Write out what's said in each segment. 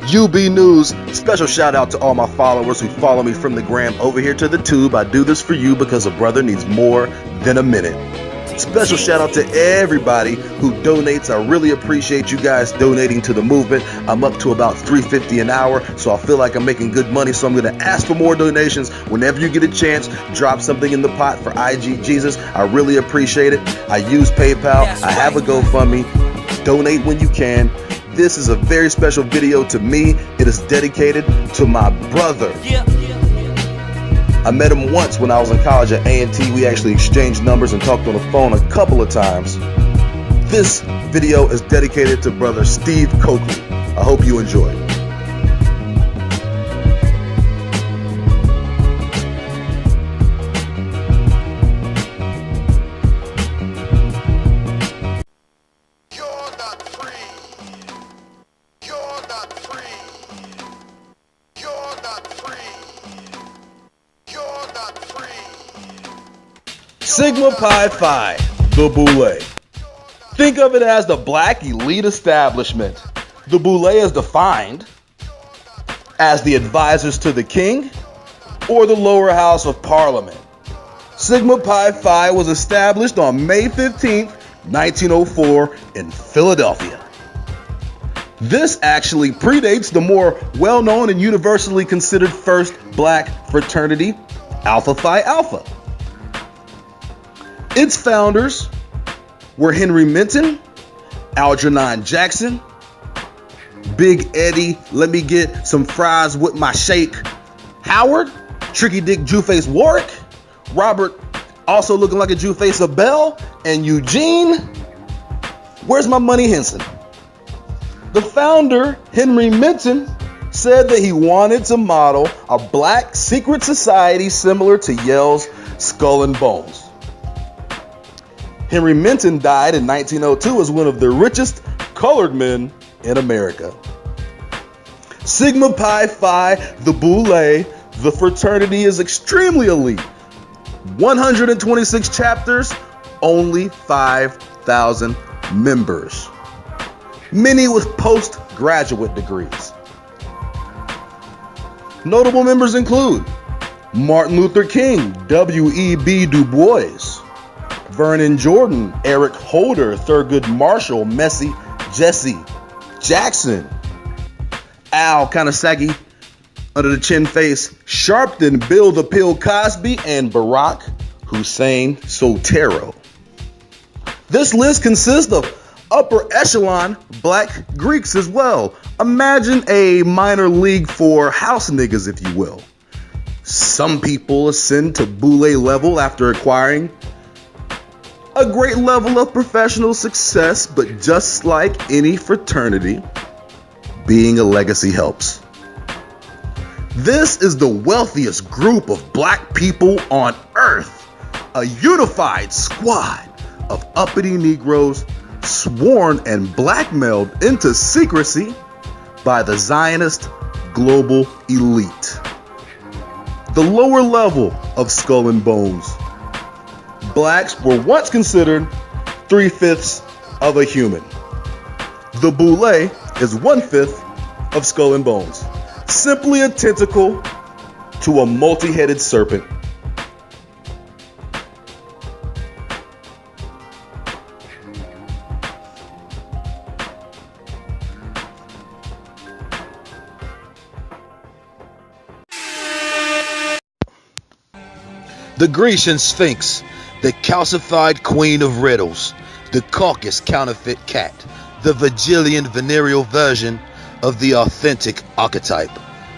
UB News. Special shout out to all my followers who follow me from the gram over here to the tube. I do this for you because a brother needs more than a minute. Special shout out to everybody who donates. I really appreciate you guys donating to the movement. I'm up to about $3.50 an hour, so I feel like I'm making good money. So I'm going to ask for more donations. Whenever you get a chance, drop something in the pot for IG Jesus. I really appreciate it. I use PayPal. I have a GoFundMe. Donate when you can. This is a very special video to me. It is dedicated to my brother. I met him once when I was in college at A&T. We actually exchanged numbers and talked on the phone a couple of times. This video is dedicated to brother Steve Coakley. I hope you enjoy. Sigma Pi Phi, the Boule. Think of it as the black elite establishment. The Boule is defined as the advisors to the king or the lower house of parliament. Sigma Pi Phi was established on May 15th, 1904 in Philadelphia. This actually predates the more well-known and universally considered first black fraternity, Alpha Phi Alpha. Its founders were Henry Minton, Algernon Jackson, Big Eddie, let me get some fries with my shake, Howard, Tricky Dick Jewface Warwick, Robert, also looking like a Jewface of Bell, and Eugene, where's my money Henson? The founder, Henry Minton, said that he wanted to model a black secret society similar to Yale's Skull and Bones. Henry Minton died in 1902 as one of the richest colored men in America. Sigma Pi Phi, the Boule, the fraternity is extremely elite. 126 chapters, only 5,000 members. Many with postgraduate degrees. Notable members include Martin Luther King, W.E.B. Du Bois, Vernon Jordan, Eric Holder, Thurgood Marshall, Messi, Jesse Jackson, Al, kind of saggy under the chin face, Sharpton, Bill the Pill Cosby, and Barack Hussein Sotero. This list consists of upper echelon black Greeks as well. Imagine a minor league for house niggas, if you will. Some people ascend to Boule level after acquiring a great level of professional success, but just like any fraternity, being a legacy helps. This is the wealthiest group of black people on earth, a unified squad of uppity Negroes sworn and blackmailed into secrecy by the Zionist global elite. The lower level of Skull and Bones. Blacks were once considered 3/5 of a human. The Boule is 1/5 of Skull and Bones. Simply a tentacle to a multi-headed serpent. The Grecian Sphinx, the calcified queen of riddles, the Caucasus counterfeit cat, the Virgilian venereal version of the authentic archetype,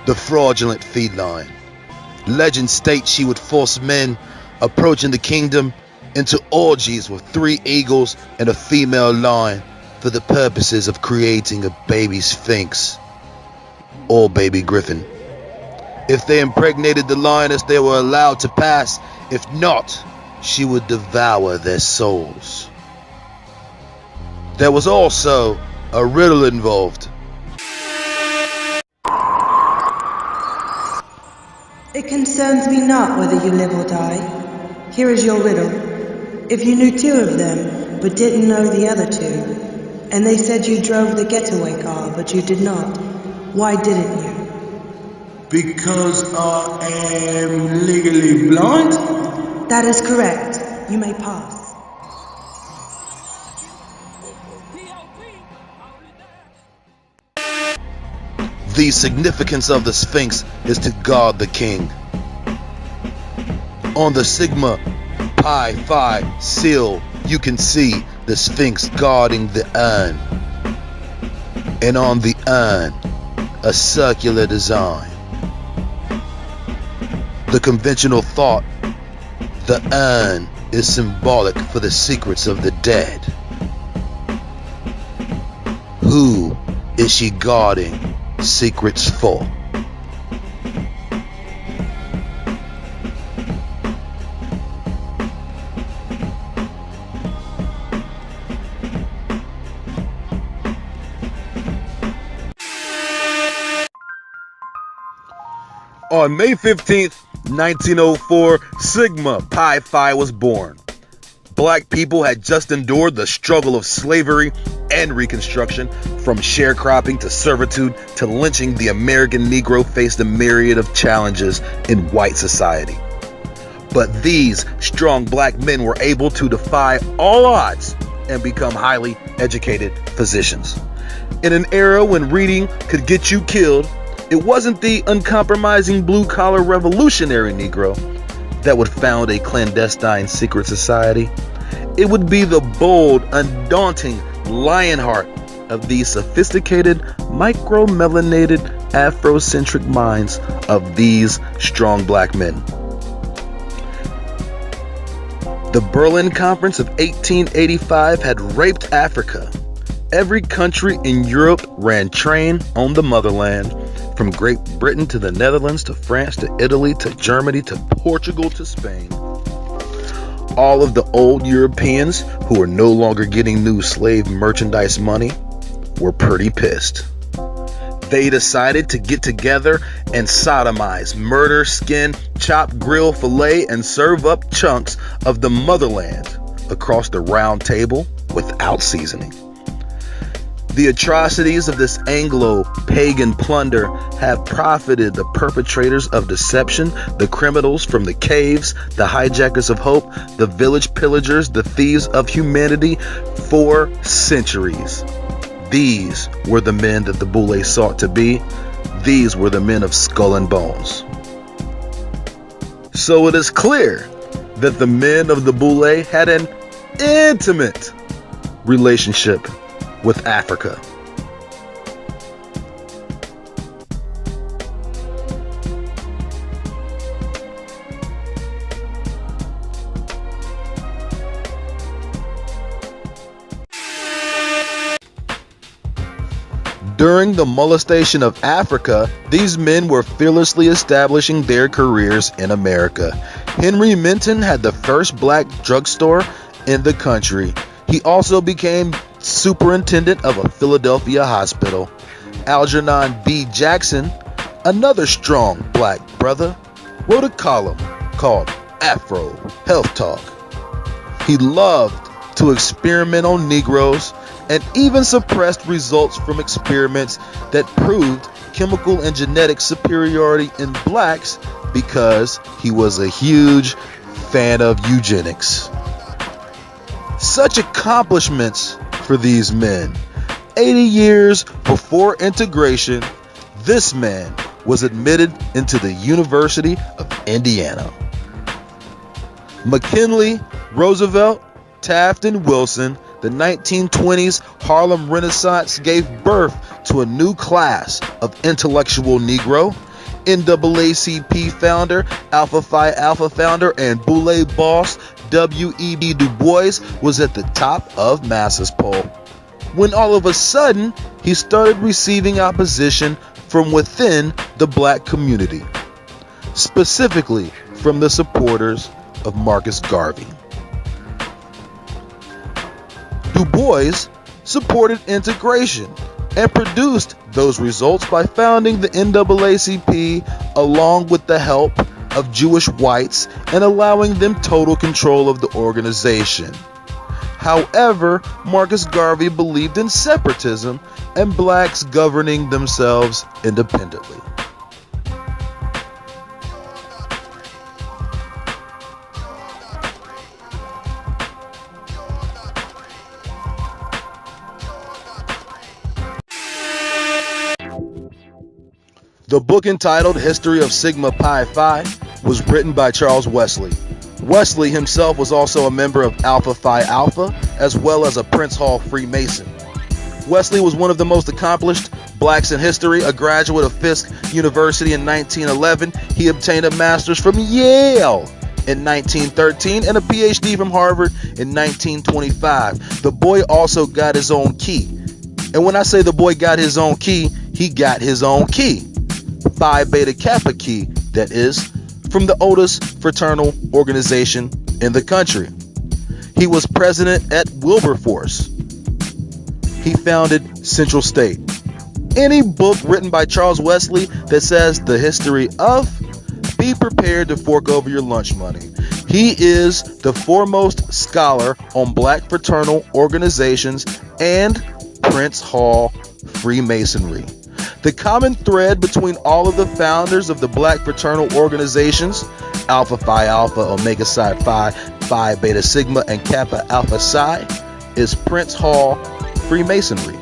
the fraudulent feline. Legend states she would force men approaching the kingdom into orgies with 3 eagles and a female lion for the purposes of creating a baby sphinx or baby griffin. If they impregnated the lioness, they were allowed to pass. If not, she would devour their souls. There was also a riddle involved. It concerns me not whether you live or die. Here is your riddle. If you knew 2 of them, but didn't know the other 2, and they said you drove the getaway car, but you did not, Why didn't you? Because I am legally blind? That is correct. You may pass. The significance of the Sphinx is to guard the king. On the Sigma Pi Phi seal, you can see the Sphinx guarding the urn. And on the urn, a circular design. The conventional thought, the urn is symbolic for the secrets of the dead. Who is she guarding secrets for? On May 15th, 1904, Sigma Pi Phi was born. Black people had just endured the struggle of slavery and Reconstruction. From sharecropping to servitude to lynching, the American Negro faced a myriad of challenges in white society. But these strong black men were able to defy all odds and become highly educated physicians. In an era when reading could get you killed, it wasn't the uncompromising blue-collar revolutionary Negro that would found a clandestine secret society. It would be the bold, undaunting Lionheart of the sophisticated, micro-melanated, Afrocentric minds of these strong black men. The Berlin Conference of 1885 had raped Africa. Every country in Europe ran train on the motherland, from Great Britain to the Netherlands to France to Italy to Germany to Portugal to Spain. All of the old Europeans who were no longer getting new slave merchandise money were pretty pissed. They decided to get together and sodomize, murder, skin, chop, grill, fillet, and serve up chunks of the motherland across the round table without seasoning. The atrocities of this Anglo-pagan plunder have profited the perpetrators of deception, the criminals from the caves, the hijackers of hope, the village pillagers, the thieves of humanity for centuries. These were the men that the Boule sought to be. These were the men of skull and bones. So it is clear that the men of the Boule had an intimate relationship with Africa. During the molestation of Africa, these men were fearlessly establishing their careers in America. Henry Minton had the first black drugstore in the country. He also became superintendent of a Philadelphia hospital. Algernon B. Jackson, another strong black brother, wrote a column called Afro Health Talk. He loved to experiment on Negroes and even suppressed results from experiments that proved chemical and genetic superiority in blacks because he was a huge fan of eugenics. Such accomplishments for these men. 80 years before integration, this man was admitted into the University of Indiana. McKinley, Roosevelt, Taft, and Wilson, the 1920s Harlem Renaissance gave birth to a new class of intellectual Negro. NAACP founder, Alpha Phi Alpha founder, and Boule boss W.E.B. Du Bois was at the top of Massa's poll, when all of a sudden he started receiving opposition from within the black community, specifically from the supporters of Marcus Garvey. Du Bois supported integration and produced those results by founding the NAACP along with the help of Jewish whites and allowing them total control of the organization. However, Marcus Garvey believed in separatism and blacks governing themselves independently. The book entitled History of Sigma Pi Phi was written by Charles Wesley. Wesley himself was also a member of Alpha Phi Alpha, as well as a Prince Hall Freemason. Wesley was one of the most accomplished blacks in history, a graduate of Fisk University in 1911. He obtained a master's from Yale in 1913 and a PhD from Harvard in 1925. The boy also got his own key. And when I say the boy got his own key, he got his own key. Phi Beta Kappa key, that is, from the oldest fraternal organization in the country. He was president at Wilberforce. He founded Central State. Any book written by Charles Wesley that says the history of, be prepared to fork over your lunch money. He is the foremost scholar on black fraternal organizations and Prince Hall Freemasonry. The common thread between all of the founders of the black fraternal organizations, Alpha Phi Alpha, Omega Psi Phi, Phi Beta Sigma, and Kappa Alpha Psi, is Prince Hall Freemasonry.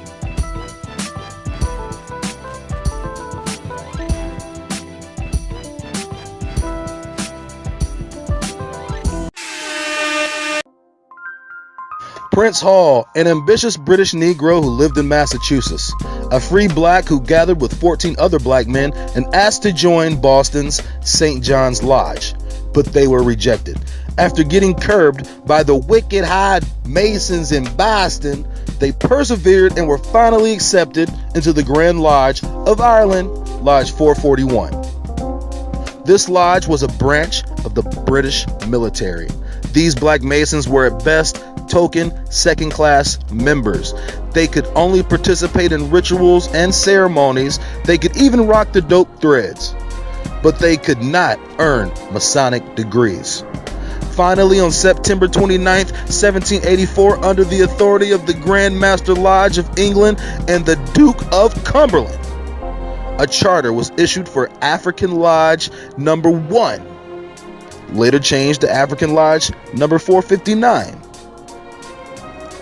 Prince Hall, an ambitious British Negro who lived in Massachusetts, a free black who gathered with 14 other black men and asked to join Boston's St. John's Lodge, but they were rejected. After getting curbed by the wicked high Masons in Boston, they persevered and were finally accepted into the Grand Lodge of Ireland, Lodge 441. This lodge was a branch of the British military. These black Masons were at best token second-class members. They could only participate in rituals and ceremonies. They could even rock the dope threads, but they could not earn Masonic degrees. Finally, on September 29th, 1784, under the authority of the Grand Master Lodge of England and the Duke of Cumberland, a charter was issued for African Lodge number 1, later changed to African Lodge number 459.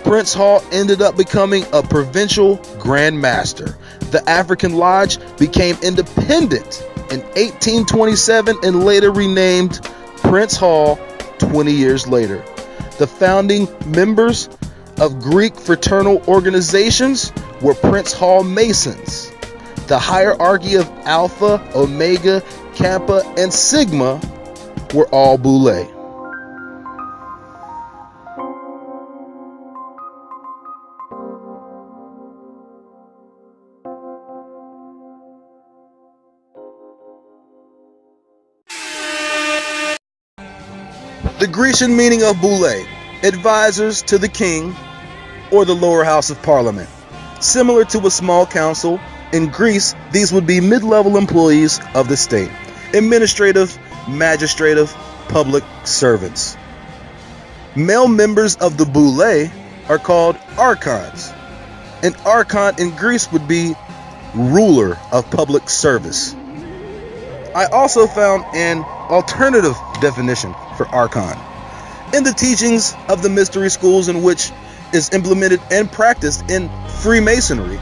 Prince Hall ended up becoming a provincial Grand Master. The African Lodge became independent in 1827 and later renamed Prince Hall 20 years later. The founding members of Greek fraternal organizations were Prince Hall Masons. The hierarchy of Alpha, Omega, Kappa, and Sigma were all Boule. The Grecian meaning of Boule, advisors to the king or the lower house of parliament. Similar to a small council, in Greece, these would be mid-level employees of the state, administrative, magistrative, public servants. Male members of the Boule are called archons. An archon in Greece would be ruler of public service. I also found an alternative definition for archon in the teachings of the mystery schools, in which is implemented and practiced in Freemasonry.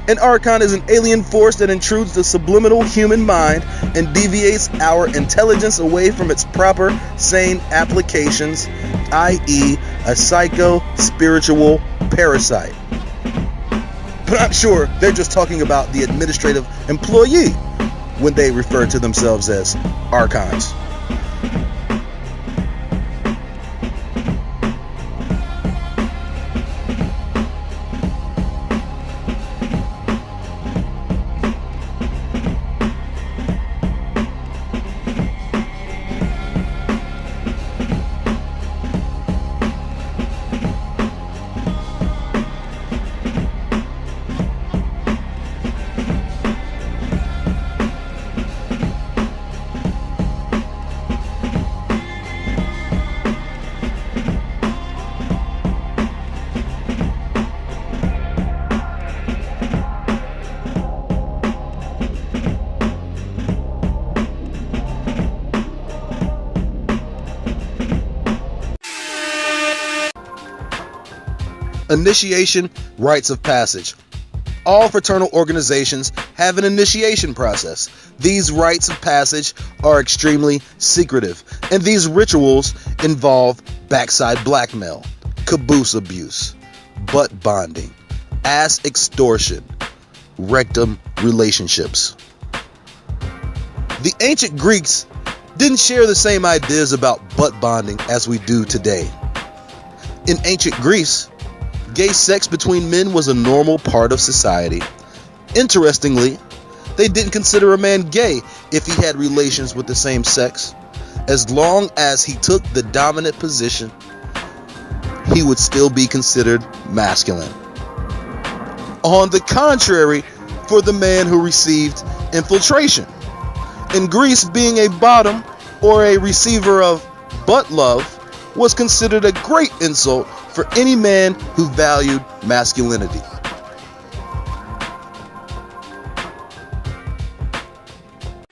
An archon is an alien force that intrudes the subliminal human mind and deviates our intelligence away from its proper, sane applications, i.e., a psycho-spiritual parasite. But I'm sure they're just talking about the administrative employee when they refer to themselves as archons. Initiation rites of passage. All fraternal organizations have an initiation process. These rites of passage are extremely secretive, and these rituals involve backside blackmail, caboose abuse, butt bonding, ass extortion, rectum relationships. The ancient Greeks didn't share the same ideas about butt bonding as we do today. In ancient Greece, gay sex between men was a normal part of society. Interestingly, they didn't consider a man gay if he had relations with the same sex. As long as he took the dominant position, he would still be considered masculine. On the contrary, for the man who received infiltration. In Greece, being a bottom or a receiver of butt love was considered a great insult for any man who valued masculinity.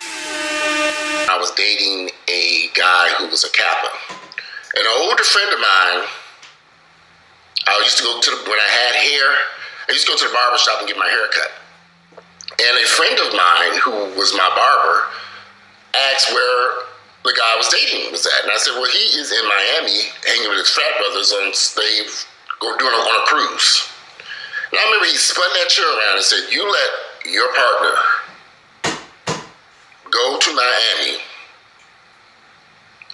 I was dating a guy who was a Kappa. An older friend of mine, I used to go to when I had hair, I used to go to the barber shop and get my hair cut. And a friend of mine who was my barber asked where the guy I was dating was at. And I said, well, he is in Miami hanging with his frat brothers on on a cruise. And I remember he spun that chair around and said, you let your partner go to Miami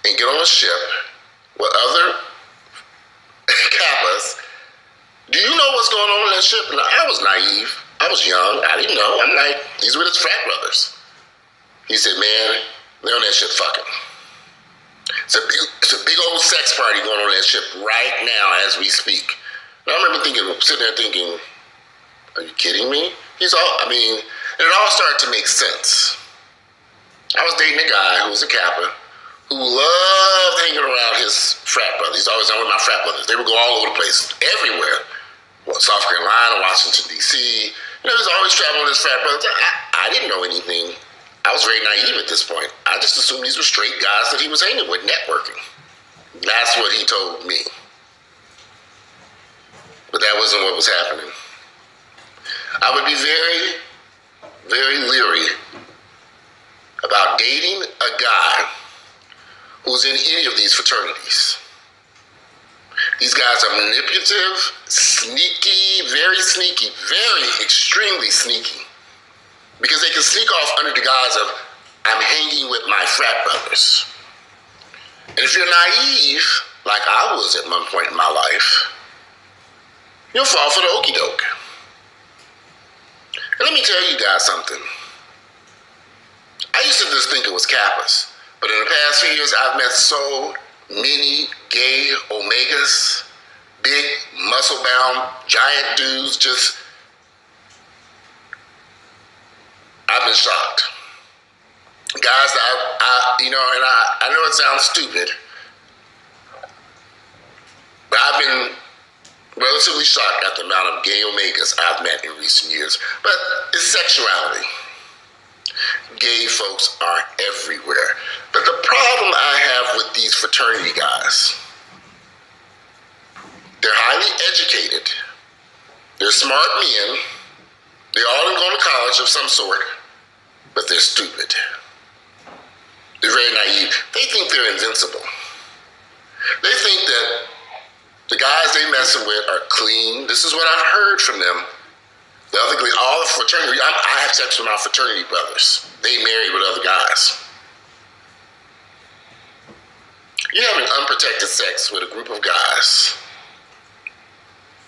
and get on a ship with other Kappas. Do you know what's going on in that ship? And I was naive. I was young. I didn't know. I'm like, he's with his frat brothers. He said, man, they're on that ship fucking. It's a big old sex party going on that ship right now as we speak. And I remember sitting there thinking, are you kidding me? And it all started to make sense. I was dating a guy who was a Kappa who loved hanging around his frat brothers. He's always on with my frat brothers. They would go all over the place, everywhere. South Carolina, Washington, D.C. He was always traveling with his frat brothers. I didn't know anything. I was very naive at this point. I just assumed these were straight guys that he was hanging with, networking. That's what he told me. But that wasn't what was happening. I would be very, very leery about dating a guy who's in any of these fraternities. These guys are manipulative, sneaky, very extremely sneaky. Because they can sneak off under the guise of, I'm hanging with my frat brothers. And if you're naive, like I was at one point in my life, you'll fall for the okie doke. And let me tell you guys something. I used to just think it was Kappas, but in the past few years, I've met so many gay omegas, big, muscle-bound, giant dudes, I've been shocked. Guys that I know it sounds stupid, but I've been relatively shocked at the amount of gay omegas I've met in recent years. But it's sexuality. Gay folks are everywhere. But the problem I have with these fraternity guys, they're highly educated. They're smart men. They all done gone to college of some sort, but they're stupid. They're very naive. They think they're invincible. They think that the guys they messing with are clean. This is what I've heard from them. All the fraternity, I have sex with my fraternity brothers. They married with other guys. You're having unprotected sex with a group of guys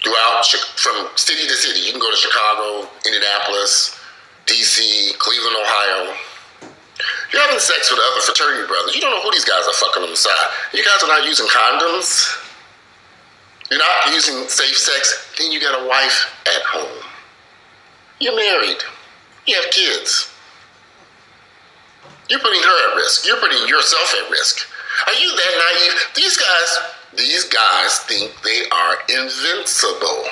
throughout, from city to city. You can go to Chicago, Indianapolis, D.C., Cleveland, Ohio. You're having sex with other fraternity brothers. You don't know who these guys are fucking on the side. You guys are not using condoms. You're not using safe sex. Then you got a wife at home. You're married. You have kids. You're putting her at risk. You're putting yourself at risk. Are you that naive? These guys think they are invincible.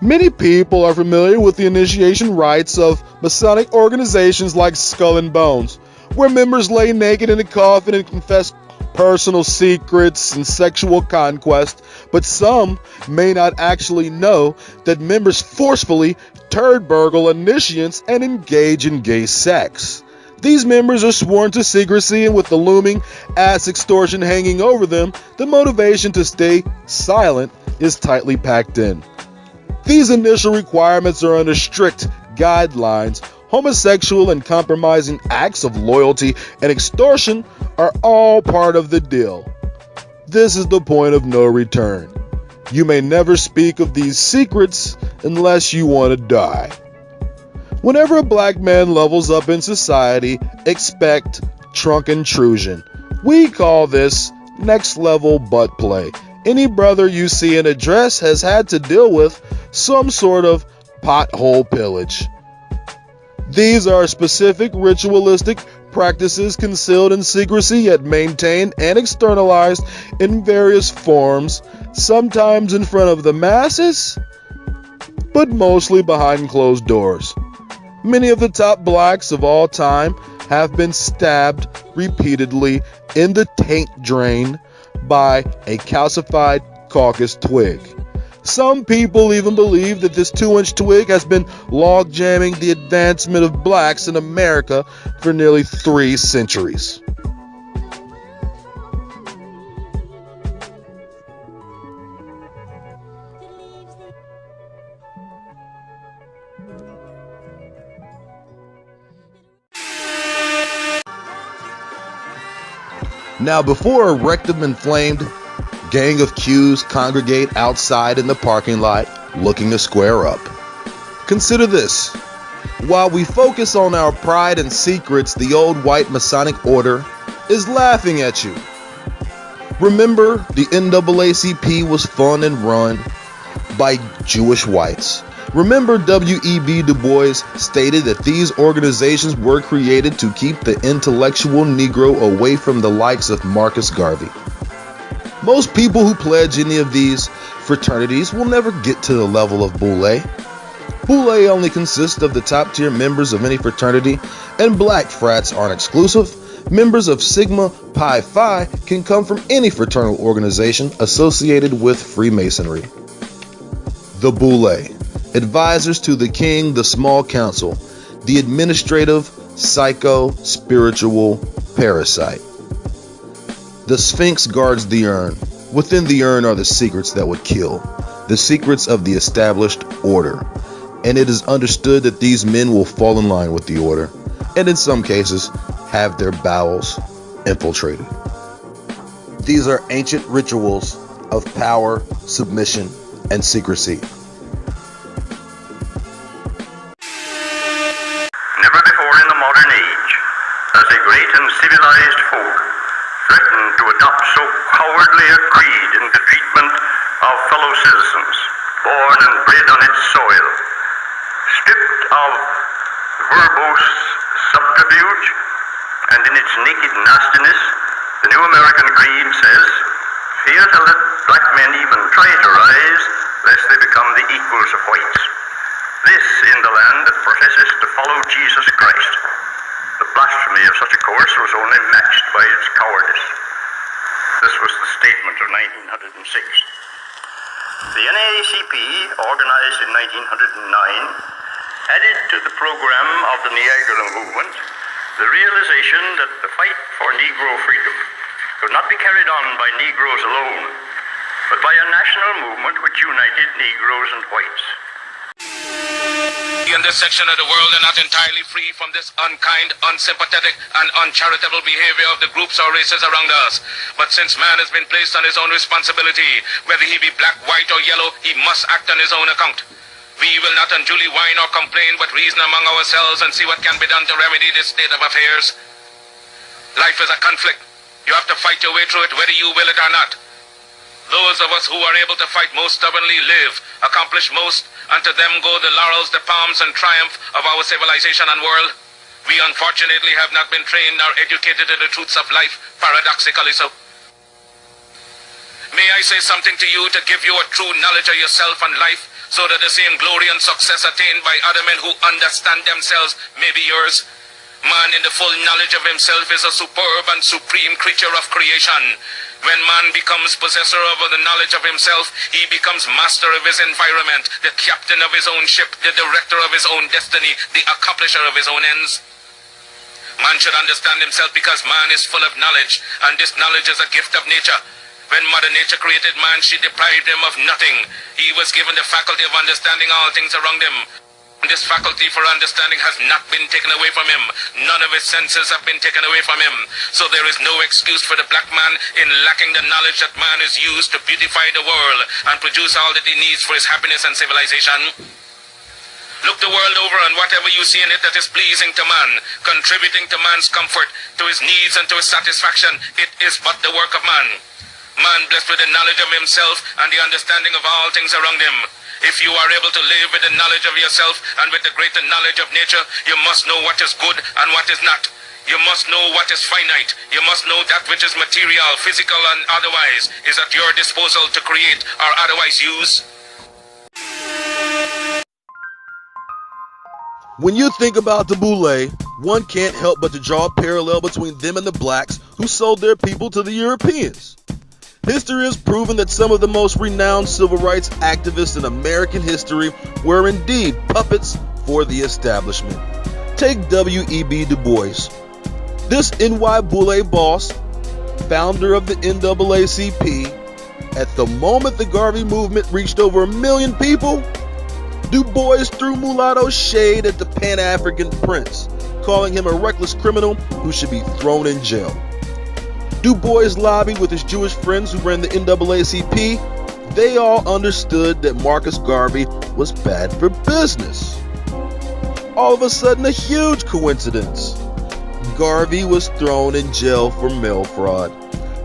Many people are familiar with the initiation rites of Masonic organizations like Skull and Bones, where members lay naked in a coffin and confess personal secrets, and sexual conquest, but some may not actually know that members forcefully turd burgle initiates and engage in gay sex. These members are sworn to secrecy, and with the looming ass extortion hanging over them, the motivation to stay silent is tightly packed in. These initial requirements are under strict guidelines. Homosexual and compromising acts of loyalty and extortion are all part of the deal. This is the point of no return. You may never speak of these secrets unless you want to die. Whenever a black man levels up in society, expect trunk intrusion. We call this next level butt play. Any brother you see in a dress has had to deal with some sort of pothole pillage. These are specific ritualistic practices concealed in secrecy yet maintained and externalized in various forms, sometimes in front of the masses, but mostly behind closed doors. Many of the top blacks of all time have been stabbed repeatedly in the taint drain by a calcified caucus twig. Some people even believe that this 2-inch twig has been log jamming the advancement of blacks in America for nearly 3 centuries. Now, before a rectum-inflamed gang of Qs congregate outside in the parking lot looking to square up, consider this. While we focus on our pride and secrets, the old white Masonic order is laughing at you. Remember, the NAACP was funded and run by Jewish whites. Remember, W.E.B. Du Bois stated that these organizations were created to keep the intellectual Negro away from the likes of Marcus Garvey. Most people who pledge any of these fraternities will never get to the level of Boule. Boule only consists of the top tier members of any fraternity, and black frats aren't exclusive. Members of Sigma Pi Phi can come from any fraternal organization associated with Freemasonry. The Boule, advisors to the king, the small council, the administrative, psycho-spiritual parasite. The Sphinx guards the urn. Within the urn are the secrets that would kill, the secrets of the established order. And it is understood that these men will fall in line with the order, and in some cases, have their bowels infiltrated. These are ancient rituals of power, submission, and secrecy. Never before in the modern age has a great and civilized folk threatened to adopt so cowardly a creed in the treatment of fellow citizens, born and bred on its soil. Stripped of verbose subterfuge and in its naked nastiness, the new American creed says, "Fear to let black men even try to rise, lest they become the equals of whites." This in the land that professes to follow Jesus Christ. The blasphemy of such a course was only matched by its cowardice. This was the statement of 1906. The NAACP, organized in 1909, added to the program of the Niagara movement the realization that the fight for Negro freedom could not be carried on by Negroes alone, but by a national movement which united Negroes and whites. In this section of the world are not entirely free from this unkind, unsympathetic, and uncharitable behavior of the groups or races around us. But since man has been placed on his own responsibility, whether he be black, white, or yellow, he must act on his own account. We will not unduly whine or complain, but reason among ourselves and see what can be done to remedy this state of affairs. Life is a conflict. You have to fight your way through it, whether you will it or not. Those of us who are able to fight most stubbornly live, accomplish most, and to them go the laurels, the palms, and triumph of our civilization and world. We unfortunately have not been trained nor educated in the truths of life, paradoxically so. May I say something to you to give you a true knowledge of yourself and life, so that the same glory and success attained by other men who understand themselves may be yours. Man in the full knowledge of himself is a superb and supreme creature of creation. When man becomes possessor of the knowledge of himself, he becomes master of his environment, the captain of his own ship, the director of his own destiny, the accomplisher of his own ends. Man should understand himself because man is full of knowledge, and this knowledge is a gift of nature. When Mother Nature created man, she deprived him of nothing. He was given the faculty of understanding all things around him. This faculty for understanding has not been taken away from him. None of his senses have been taken away from him. So there is no excuse for the black man in lacking the knowledge that man is used to beautify the world and produce all that he needs for his happiness and civilization. Look the world over, and whatever you see in it that is pleasing to man, contributing to man's comfort, to his needs and to his satisfaction, it is but the work of man. Man blessed with the knowledge of himself and the understanding of all things around him. If you are able to live with the knowledge of yourself and with the greater knowledge of nature, you must know what is good and what is not. You must know what is finite. You must know that which is material, physical, and otherwise is at your disposal to create or otherwise use. When you think about the Boule, one can't help but to draw a parallel between them and the blacks who sold their people to the Europeans. History has proven that some of the most renowned civil rights activists in American history were indeed puppets for the establishment. Take W.E.B. Du Bois. This NY Boule boss, founder of the NAACP, at the moment the Garvey movement reached over 1 million people, Du Bois threw mulatto shade at the Pan-African prince, calling him a reckless criminal who should be thrown in jail. Du Bois lobbied with his Jewish friends who ran the NAACP. They all understood that Marcus Garvey was bad for business. All of a sudden, a huge coincidence. Garvey was thrown in jail for mail fraud.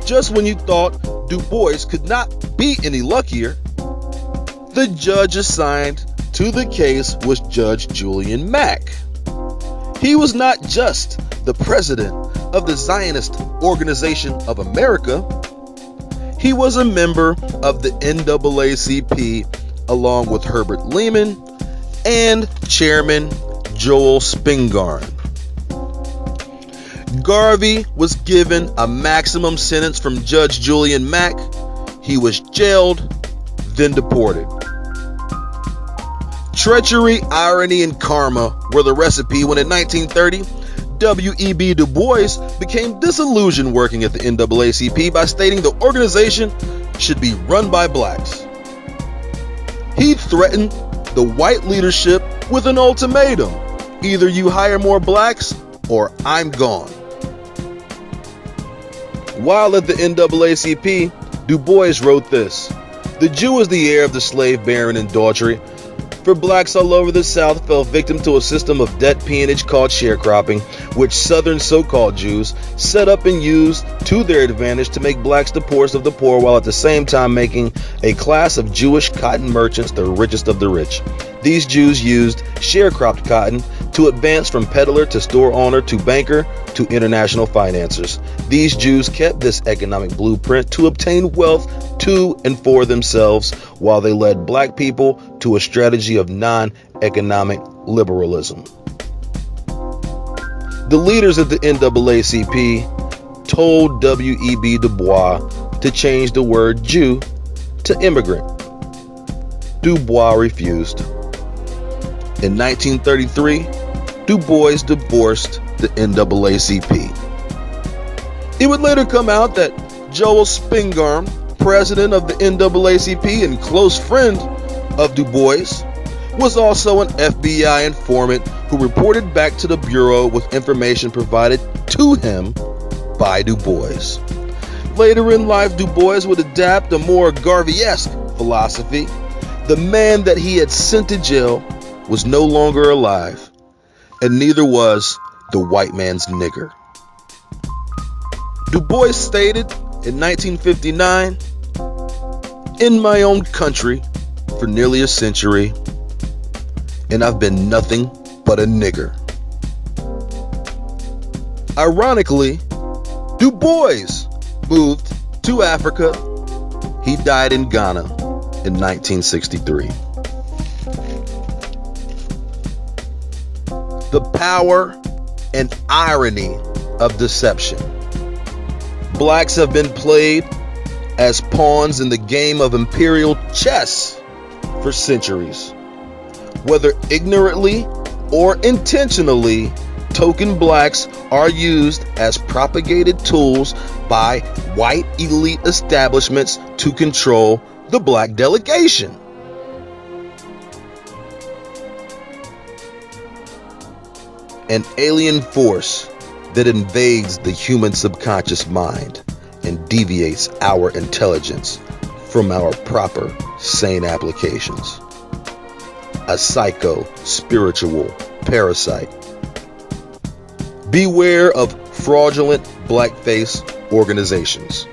Just when you thought Du Bois could not be any luckier, the judge assigned to the case was Judge Julian Mack. He was not just the president of the Zionist Organization of America, he was a member of the NAACP along with Herbert Lehman and Chairman Joel Spingarn. Garvey was given a maximum sentence from Judge Julian Mack. He was jailed, then deported. Treachery, irony, and karma were the recipe when in 1930, W.E.B. Du Bois became disillusioned working at the NAACP by stating the organization should be run by blacks. He threatened the white leadership with an ultimatum: either you hire more blacks or I'm gone. While at the NAACP, Du Bois wrote this: "The Jew is the heir of the slave baron and debauchery. For blacks all over the South fell victim to a system of debt peonage called sharecropping, which Southern so-called Jews set up and used to their advantage to make blacks the poorest of the poor, while at the same time making a class of Jewish cotton merchants the richest of the rich. These Jews used sharecropped cotton to advance from peddler to store owner to banker to international financiers. These Jews kept this economic blueprint to obtain wealth to and for themselves, while they led black people to a strategy of non-economic liberalism." The leaders of the NAACP told W.E.B. Du Bois to change the word Jew to immigrant. Du Bois refused. In 1933, Du Bois divorced the NAACP. It would later come out that Joel Spingarn, president of the NAACP and close friend of Du Bois, was also an FBI informant who reported back to the Bureau with information provided to him by Du Bois. Later in life, Du Bois would adapt a more Garvey-esque philosophy. The man that he had sent to jail was no longer alive, and neither was the white man's nigger. Du Bois stated in 1959, "In my own country for nearly a century, and I've been nothing but a nigger." Ironically, Du Bois moved to Africa. He died in Ghana in 1963. The power and irony of deception. Blacks have been played as pawns in the game of imperial chess for centuries. Whether ignorantly or intentionally, token blacks are used as propagated tools by white elite establishments to control the black delegation. An alien force that invades the human subconscious mind and deviates our intelligence from our proper, sane applications. A psycho-spiritual parasite. Beware of fraudulent blackface organizations.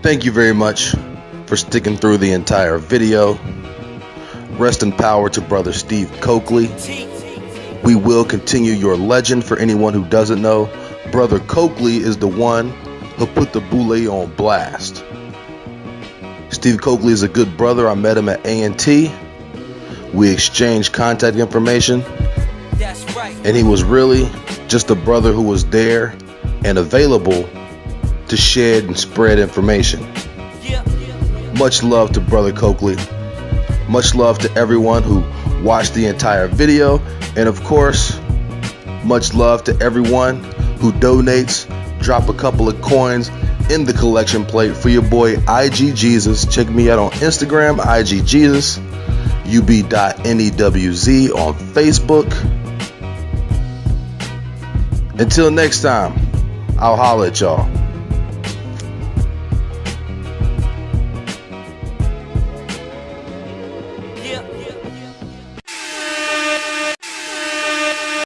Thank you very much for sticking through the entire video. Rest in power to brother Steve Coakley. We will continue your legend. For anyone who doesn't know, brother Coakley is the one who put the Boule on blast. Steve Coakley is a good brother. I met him at A&T. We exchanged contact information. And he was really just a brother who was there and available to shed and spread information. Much love to brother Coakley. Much love to everyone who watched the entire video. And of course, much love to everyone who donates. Drop a couple of coins in the collection plate for your boy IG Jesus. Check me out on Instagram, IG Jesus, ub.newz on Facebook. Until next time, I'll holler at y'all.